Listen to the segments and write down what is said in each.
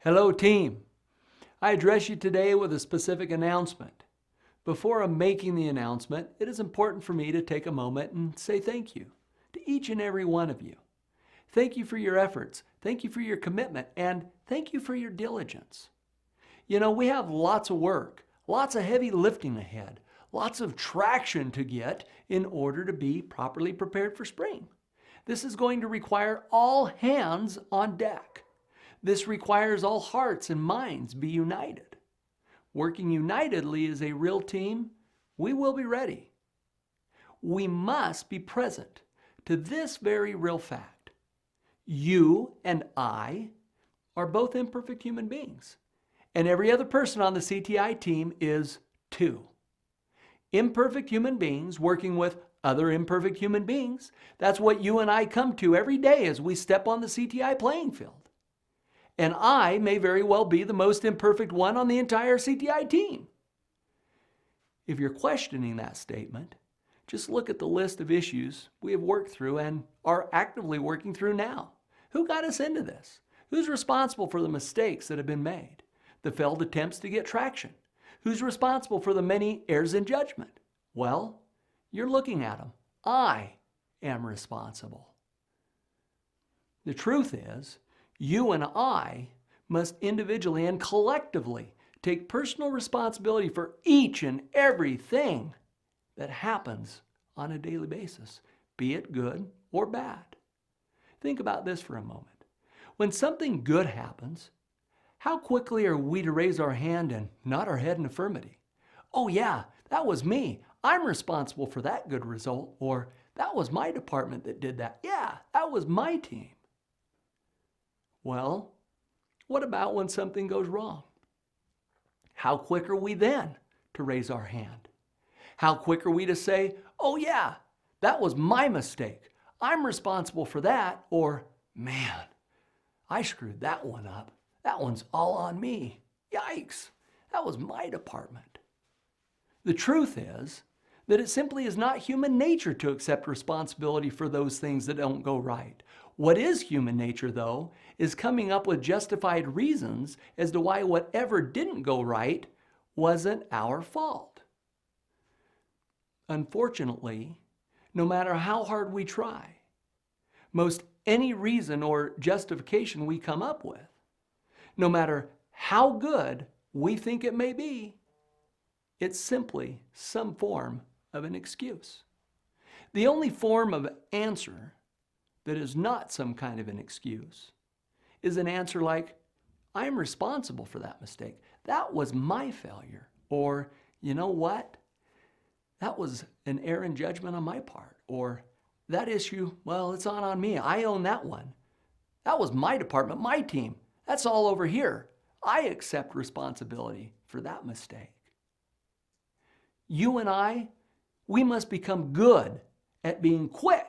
Hello, team. I address you today with a specific announcement. Before I'm making the announcement, it is important for me to take a moment and say thank you to each and every one of you. Thank you for your efforts. Thank you for your commitment. And thank you for your diligence. You know, we have lots of work, lots of heavy lifting ahead, lots of traction to get in order to be properly prepared for spring. This is going to require all hands on deck. This requires all hearts and minds be united. Working unitedly as a real team, we will be ready. We must be present to this very real fact. You and I are both imperfect human beings, and every other person on the CTI team is too. Imperfect human beings working with other imperfect human beings. That's what you and I come to every day as we step on the CTI playing field. And I may very well be the most imperfect one on the entire CTI team. If you're questioning that statement, just look at the list of issues we have worked through and are actively working through now. Who got us into this? Who's responsible for the mistakes that have been made? The failed attempts to get traction? Who's responsible for the many errors in judgment? Well, you're looking at them. I am responsible. The truth is, you and I must individually and collectively take personal responsibility for each and everything that happens on a daily basis, be it good or bad. Think about this for a moment. When something good happens, how quickly are we to raise our hand and nod our head in affirmity? Oh yeah, that was me. I'm responsible for that good result. Or that was my department that did that. Yeah, that was my team. Well, what about when something goes wrong? How quick are we then to raise our hand? How quick are we to say, oh yeah, that was my mistake. I'm responsible for that. Or, man, I screwed that one up. That one's all on me. Yikes, that was my department. The truth is that it simply is not human nature to accept responsibility for those things that don't go right. What is human nature, though, is coming up with justified reasons as to why whatever didn't go right wasn't our fault. Unfortunately, no matter how hard we try, most any reason or justification we come up with, no matter how good we think it may be, it's simply some form of an excuse. The only form of answer that is not some kind of an excuse is an answer like, I'm responsible for that mistake. That was my failure. Or, you know what? That was an error in judgment on my part. Or, that issue, well, it's not on me. I own that one. That was my department, my team. That's all over here. I accept responsibility for that mistake. You and I, we must become good at being quick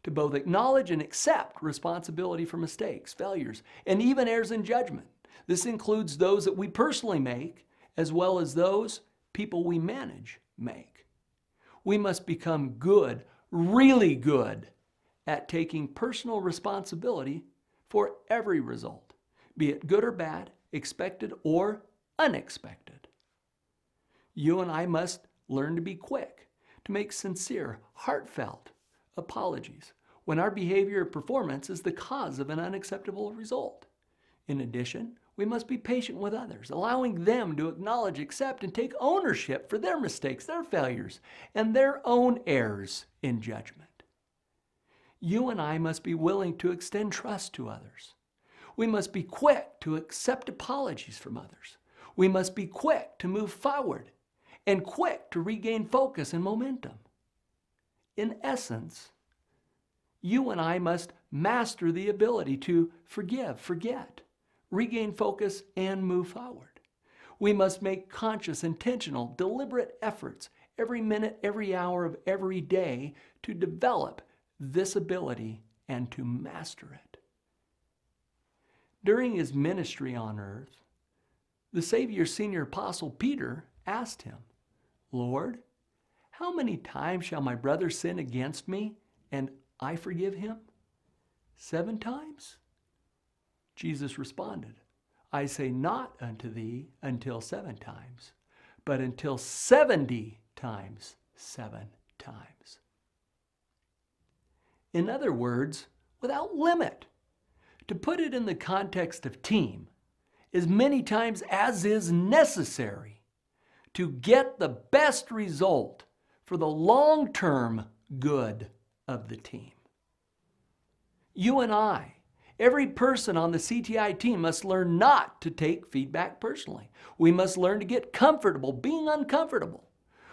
to both acknowledge and accept responsibility for mistakes, failures, and even errors in judgment. This includes those that we personally make, as well as those people we manage make. We must become good, really good, at taking personal responsibility for every result, be it good or bad, expected or unexpected. You and I must learn to be quick, to make sincere, heartfelt apologies when our behavior or performance is the cause of an unacceptable result. In addition, we must be patient with others, allowing them to acknowledge, accept, and take ownership for their mistakes, their failures, and their own errors in judgment. You and I must be willing to extend trust to others. We must be quick to accept apologies from others. We must be quick to move forward and quick to regain focus and momentum. In essence, you and I must master the ability to forgive, forget, regain focus, and move forward. We must make conscious, intentional, deliberate efforts every minute, every hour of every day to develop this ability and to master it. During his ministry on earth, the Savior's senior apostle Peter asked him, Lord, how many times shall my brother sin against me and I forgive him? 7 times? Jesus responded, I say not unto thee until 7 times, but until 70 times 7 times. In other words, without limit. To put it in the context of team, as many times as is necessary to get the best result for the long-term good of the team. You and I, every person on the CTI team must learn not to take feedback personally. We must learn to get comfortable being uncomfortable.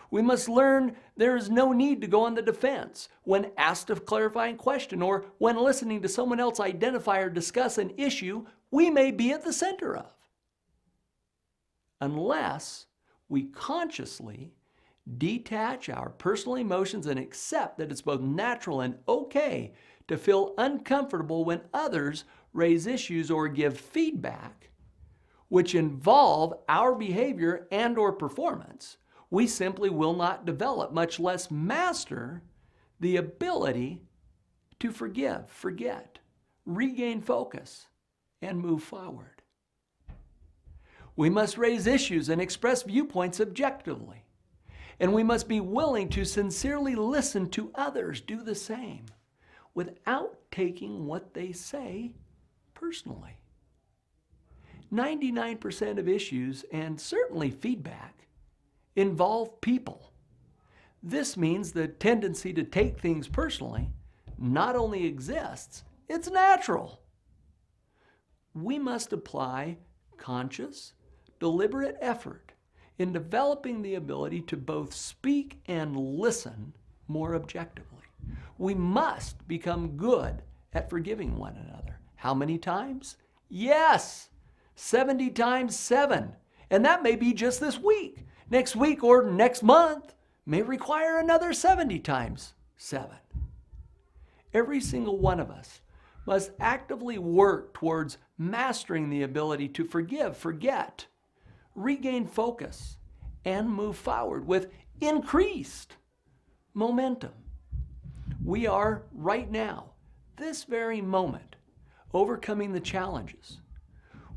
We must learn there is no need to go on the defense when asked a clarifying question or when listening to someone else identify or discuss an issue we may be at the center of. Unless we consciously detach our personal emotions and accept that it's both natural and okay to feel uncomfortable when others raise issues or give feedback which involve our behavior and or performance, we simply will not develop, much less master, the ability to forgive, forget, regain focus, and move forward. We must raise issues and express viewpoints objectively. And we must be willing to sincerely listen to others do the same without taking what they say personally. 99% of issues, and certainly feedback, involve people. This means the tendency to take things personally not only exists, it's natural. We must apply conscious, deliberate effort in developing the ability to both speak and listen more objectively. We must become good at forgiving one another. How many times? Yes, 70 times 7. And that may be just this week. Next week or next month may require another 70 times 7. Every single one of us must actively work towards mastering the ability to forgive, forget, regain focus, and move forward with increased momentum. We are right now, this very moment, overcoming the challenges.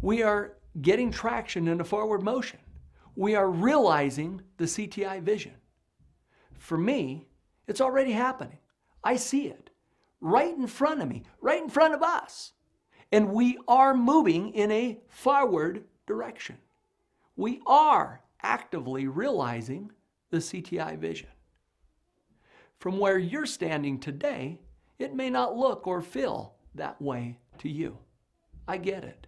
We are getting traction in a forward motion. We are realizing the CTI vision. For me, it's already happening. I see it right in front of me, right in front of us. And we are moving in a forward direction. We are actively realizing the CTI vision. From where you're standing today, it may not look or feel that way to you. I get it.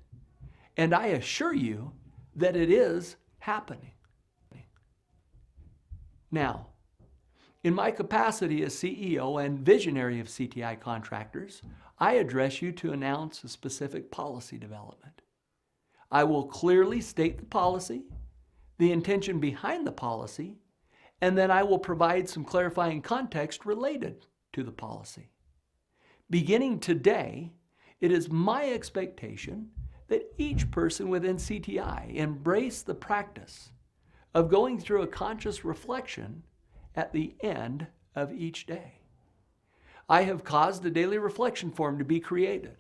And I assure you that it is happening. Now, in my capacity as CEO and visionary of CTI Contractors, I address you to announce a specific policy development. I will clearly state the policy, the intention behind the policy, and then I will provide some clarifying context related to the policy. Beginning today, it is my expectation that each person within CTI embrace the practice of going through a conscious reflection at the end of each day. I have caused a daily reflection form to be created.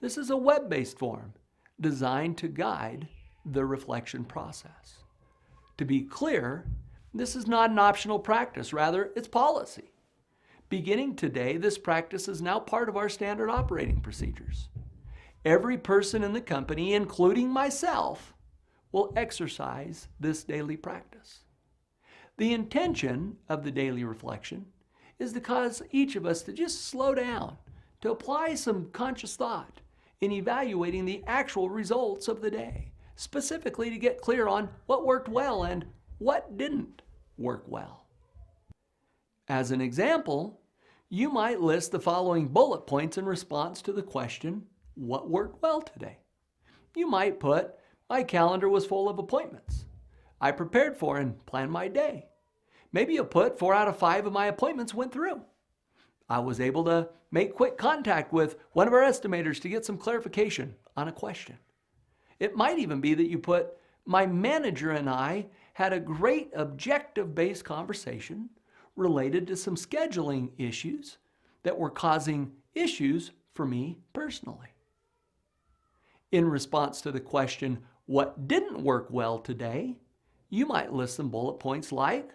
This is a web-based form designed to guide the reflection process. To be clear, this is not an optional practice, rather it's policy. Beginning today, this practice is now part of our standard operating procedures. Every person in the company, including myself, will exercise this daily practice. The intention of the daily reflection is to cause each of us to just slow down, to apply some conscious thought in evaluating the actual results of the day, specifically to get clear on what worked well and what didn't work well. As an example, you might list the following bullet points in response to the question, what worked well today? You might put, my calendar was full of appointments. I prepared for and planned my day. Maybe you'll put 4 out of 5 of my appointments went through. I was able to make quick contact with one of our estimators to get some clarification on a question. It might even be that you put, my manager and I had a great objective-based conversation related to some scheduling issues that were causing issues for me personally. In response to the question, what didn't work well today, you might list some bullet points like,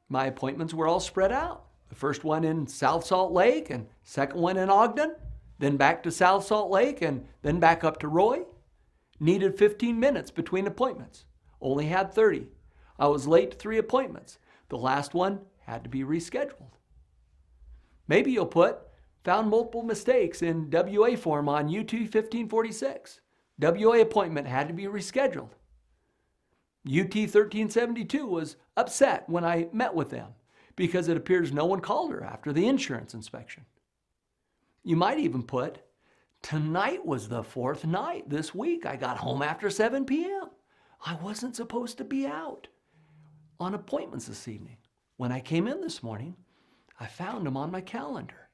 my appointments were all spread out. The first one in South Salt Lake and second one in Ogden, then back to South Salt Lake and then back up to Roy. Needed 15 minutes between appointments. Only had 30. I was late to 3 appointments. The last one had to be rescheduled. Maybe you'll put, found multiple mistakes in WA form on UT 1546. WA appointment had to be rescheduled. UT 1372 was upset when I met with them because it appears no one called her after the insurance inspection. You might even put, tonight was the 4th night this week. I got home after 7 p.m. I wasn't supposed to be out on appointments this evening. When I came in this morning, I found them on my calendar.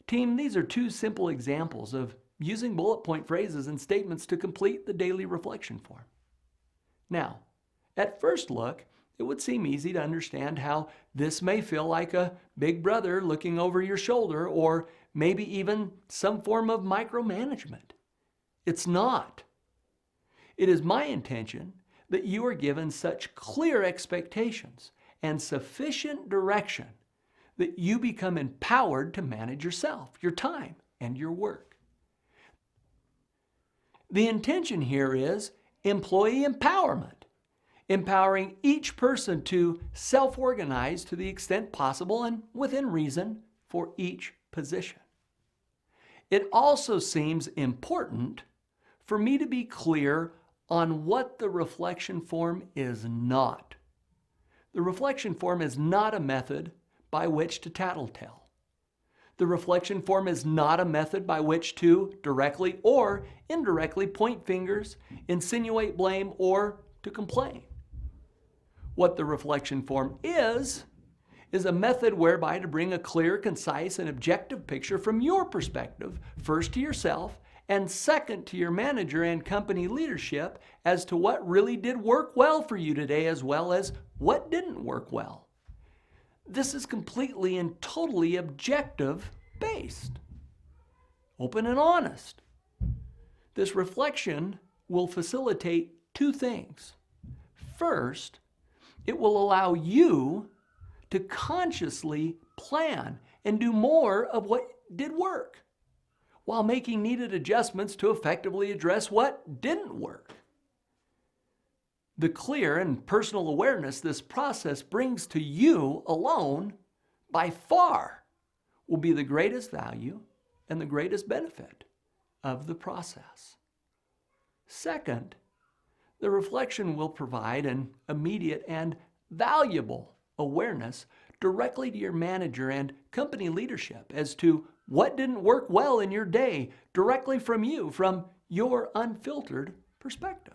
Team, these are 2 simple examples of using bullet point phrases and statements to complete the daily reflection form. Now, at first look, it would seem easy to understand how this may feel like a big brother looking over your shoulder or maybe even some form of micromanagement. It's not. It is my intention that you are given such clear expectations and sufficient direction that you become empowered to manage yourself, your time, and your work. The intention here is employee empowerment, empowering each person to self-organize to the extent possible and within reason for each position. It also seems important for me to be clear on what the reflection form is not. The reflection form is not a method by which to tattletale. The reflection form is not a method by which to directly or indirectly point fingers, insinuate blame, or to complain. What the reflection form is a method whereby to bring a clear, concise, and objective picture from your perspective, first to yourself, and second to your manager and company leadership as to what really did work well for you today as well as what didn't work well. This is completely and totally objective based, open and honest. This reflection will facilitate 2 things. First, it will allow you to consciously plan and do more of what did work while making needed adjustments to effectively address what didn't work. The clear and personal awareness this process brings to you alone, by far, will be the greatest value and the greatest benefit of the process. Second, the reflection will provide an immediate and valuable awareness directly to your manager and company leadership as to what didn't work well in your day directly from you, from your unfiltered perspective.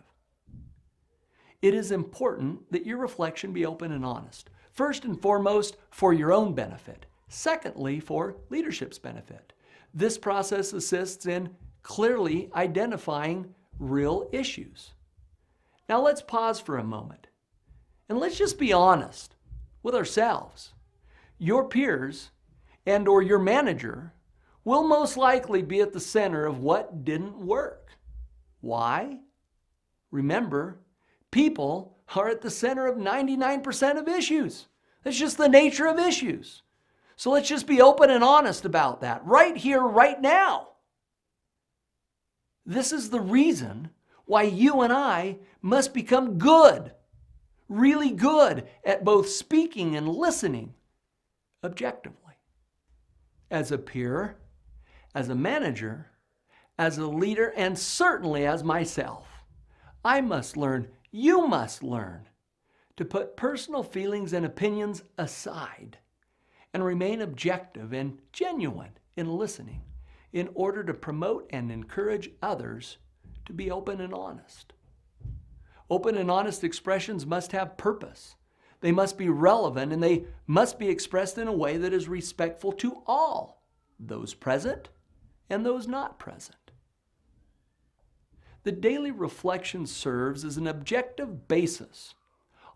It is important that your reflection be open and honest. First and foremost, for your own benefit. Secondly, for leadership's benefit. This process assists in clearly identifying real issues. Now let's pause for a moment and let's just be honest with ourselves. Your peers and or your manager will most likely be at the center of what didn't work. Why? Remember, people are at the center of 99% of issues. That's just the nature of issues. So let's just be open and honest about that right here, right now. This is the reason why you and I must become good, really good at both speaking and listening objectively. As a peer, as a manager, as a leader, and certainly as myself, I must learn, you must learn, to put personal feelings and opinions aside and remain objective and genuine in listening in order to promote and encourage others to be open and honest. Open and honest expressions must have purpose. They must be relevant and they must be expressed in a way that is respectful to all, those present and those not present. The daily reflection serves as an objective basis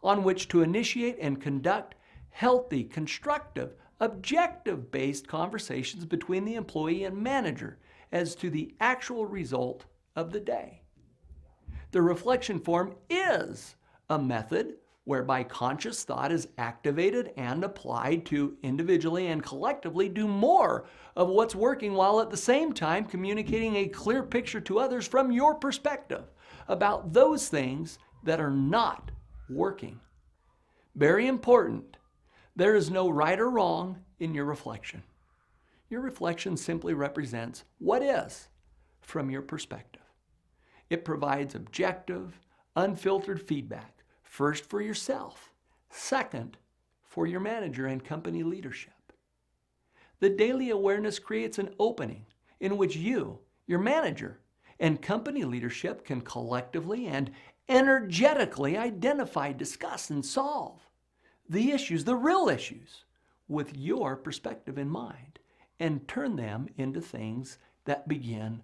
on which to initiate and conduct healthy, constructive, objective-based conversations between the employee and manager as to the actual result of the day. The reflection form is a method whereby conscious thought is activated and applied to individually and collectively do more of what's working, while at the same time communicating a clear picture to others from your perspective about those things that are not working. Very important, there is no right or wrong in your reflection. Your reflection simply represents what is from your perspective. It provides objective, unfiltered feedback, first for yourself, second for your manager and company leadership. The daily awareness creates an opening in which you, your manager, and company leadership can collectively and energetically identify, discuss, and solve the issues, the real issues, with your perspective in mind, and turn them into things that begin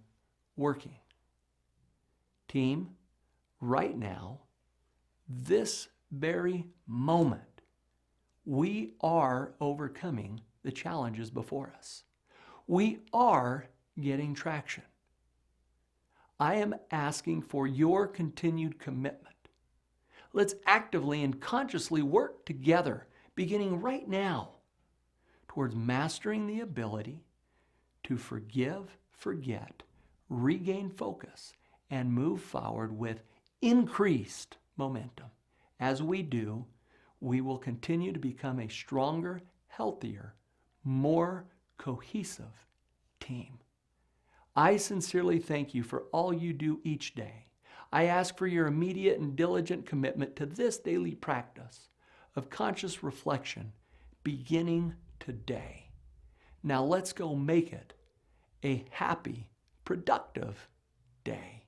working. Team, right now, this very moment, we are overcoming the challenges before us. We are getting traction. I am asking for your continued commitment. Let's actively and consciously work together, beginning right now, towards mastering the ability to forgive, forget, regain focus, and move forward with increased momentum. As we do, we will continue to become a stronger, healthier, more cohesive team. I sincerely thank you for all you do each day. I ask for your immediate and diligent commitment to this daily practice of conscious reflection beginning today. Now let's go make it a happy, productive day.